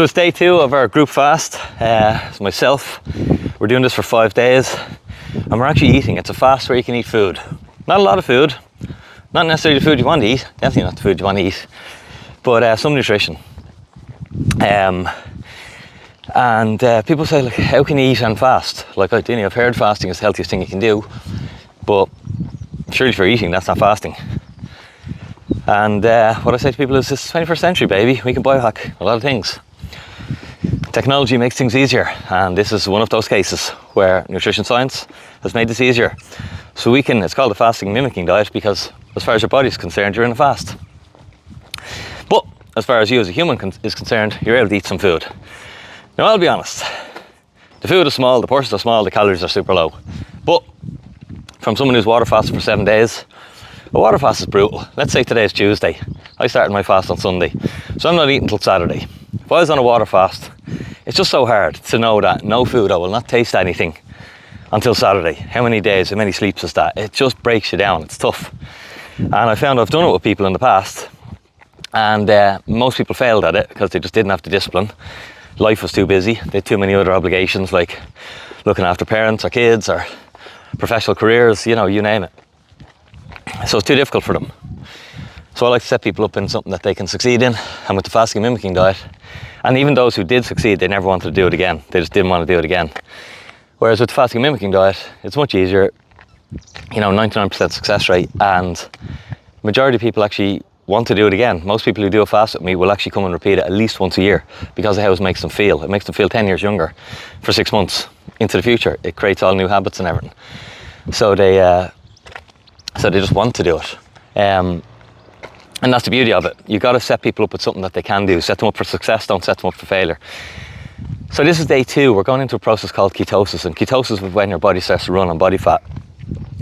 So it's day 2 of our group fast. It's myself. We're doing this for 5 days, and we're actually eating. It's a fast where you can eat food. Not a lot of food, not necessarily the food you want to eat, definitely not the food you want to eat, but some nutrition. And people say, like, how can you eat and fast? Like, I've heard fasting is the healthiest thing you can do, but surely if you're eating, that's not fasting. And what I say to people is, this is 21st century, baby. We can biohack a lot of things. Technology makes things easier, and this is one of those cases where nutrition science has made this easier. So it's called a fasting mimicking diet, because as far as your body is concerned, you're in a fast. But as far as you as a human is concerned, you're able to eat some food. Now, I'll be honest, the food is small, the portions are small, the calories are super low. But from someone who's water fasted for 7 days, a water fast is brutal. Let's say today is Tuesday. I started my fast on Sunday, so I'm not eating until Saturday. If I was on a water fast, it's just so hard to know that no food, I will not taste anything until Saturday. How many days, how many sleeps is that? It just breaks you down, it's tough. And I found I've done it with people in the past, and most people failed at it because they just didn't have the discipline. Life was too busy, they had too many other obligations, like looking after parents or kids or professional careers, you name it. So it's too difficult for them. So I like to set people up in something that they can succeed in, and with the fasting mimicking diet, and even those who did succeed, they never wanted to do it again. They just didn't want to do it again. Whereas with the fasting mimicking diet, it's much easier, 99% success rate, and majority of people actually want to do it again. Most people who do a fast with me will actually come and repeat it at least once a year, because of how it makes them feel. It makes them feel 10 years younger for 6 months into the future. It creates all new habits and everything. So they just want to do it. And that's the beauty of it. You've got to set people up with something that they can do. Set them up for success, don't set them up for failure. So this is day 2. We're going into a process called ketosis, and ketosis is when your body starts to run on body fat.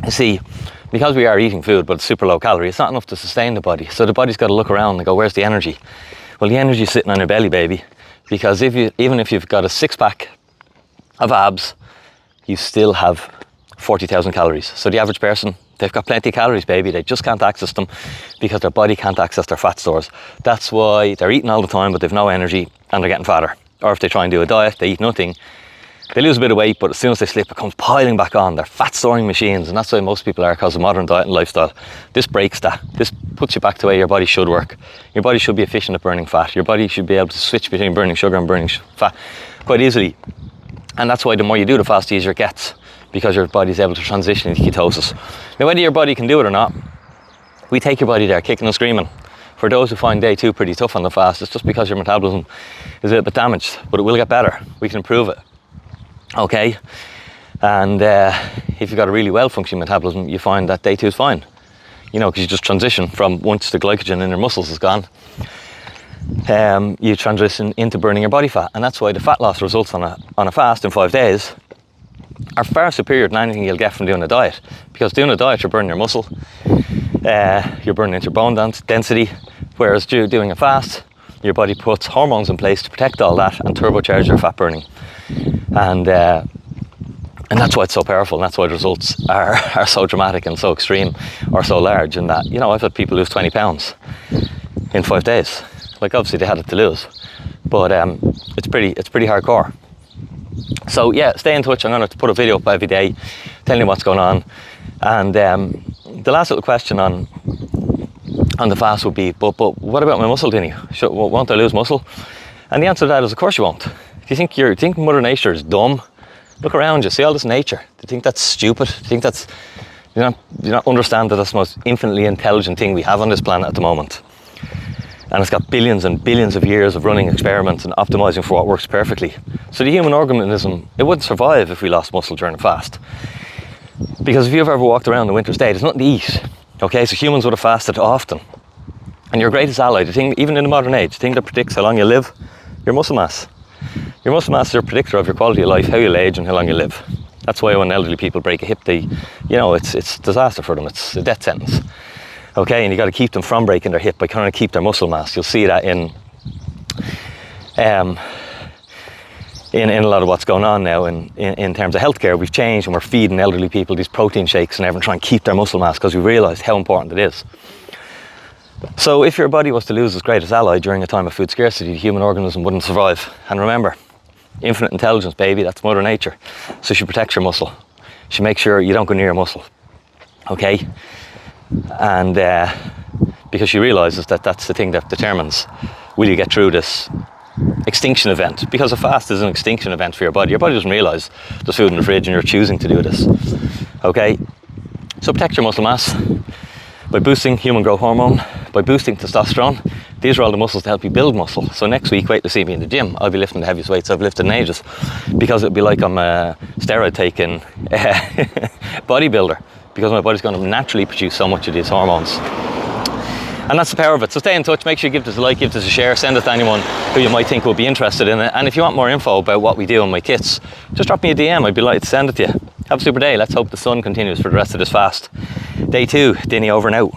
You see, because we are eating food, but it's super low calorie, it's not enough to sustain the body. So the body's got to look around and go, where's the energy? Well, the energy's sitting on your belly, baby. Because even if you've got a 6-pack of abs, you still have 40,000 calories. So the average person, they've got plenty of calories, baby. They just can't access them because their body can't access their fat stores. That's why they're eating all the time, but they've no energy and they're getting fatter. Or if they try and do a diet, they eat nothing, they lose a bit of weight, but as soon as they slip, it comes piling back on. They're fat storing machines, and that's why most people are, because of modern diet and lifestyle. This breaks that. This puts you back to the way your body should work. Your body should be efficient at burning fat. Your body should be able to switch between burning sugar and burning fat quite easily. And that's why the more you do the fast, the easier it gets, because your body's able to transition into ketosis. Now, whether your body can do it or not, we take your body there kicking and screaming. For those who find day 2 pretty tough on the fast, it's just because your metabolism is a little bit damaged, but it will get better. We can improve it. Okay? And if you've got a really well-functioning metabolism, you find that day 2 is fine. Because you just transition from, once the glycogen in your muscles is gone, you transition into burning your body fat. And that's why the fat loss results on a fast in 5 days are far superior than anything you'll get from doing a diet. Because doing a diet, you're burning your muscle, you're burning into your bone density, whereas doing a fast, your body puts hormones in place to protect all that and turbocharge your fat burning. And that's why it's so powerful, and that's why the results are so dramatic and so extreme, or so large, in that, I've had people lose 20 pounds in 5 days. Like, obviously they had it to lose, but it's pretty hardcore. So yeah, stay in touch. I'm going to put a video up every day telling you what's going on. And the last little question on the fast would be, but what about my muscle, Dinny? Won't I lose muscle? And the answer to that is, of course you won't. Do you think Mother Nature is dumb? Look around you, see all this nature. Do you think that's stupid? Do you think that's, do you not understand that that's the most infinitely intelligent thing we have on this planet at the moment? And it's got billions and billions of years of running experiments and optimizing for what works perfectly. So the human organism, it wouldn't survive if we lost muscle during a fast. Because if you've ever walked around the winter's day, there's nothing to eat. Okay, so humans would have fasted often. And your greatest ally, the thing, even in the modern age, the thing that predicts how long you live, your muscle mass. Your muscle mass is a predictor of your quality of life, how you'll age and how long you live. That's why when elderly people break a hip, it's disaster for them. It's a death sentence. Okay, and you got to keep them from breaking their hip by trying to keep their muscle mass. You'll see that in a lot of what's going on now in terms of healthcare. We've changed, and we're feeding elderly people these protein shakes and everything, trying to keep their muscle mass, because we realised how important it is. So if your body was to lose its greatest ally during a time of food scarcity, the human organism wouldn't survive. And remember, infinite intelligence, baby, that's Mother Nature. So she protects your muscle. She makes sure you don't go near your muscle, okay? And because she realizes that that's the thing that determines will you get through this extinction event. Because a fast is an extinction event for your body. Your body doesn't realize there's food in the fridge and you're choosing to do this, okay? So protect your muscle mass by boosting human growth hormone, by boosting testosterone. These are all the muscles to help you build muscle. So next week, wait to see me in the gym. I'll be lifting the heaviest weights I've lifted in ages, because it'll be like I'm a steroid taking bodybuilder, because my body's going to naturally produce so much of these hormones. And that's the power of it. So stay in touch, make sure you give this a like, give this a share, send it to anyone who you might think will be interested in it. And if you want more info about what we do in my kits, just drop me a DM, I'd be delighted to send it to you. Have a super day. Let's hope the sun continues for the rest of this fast. Day 2, Dinny over and out.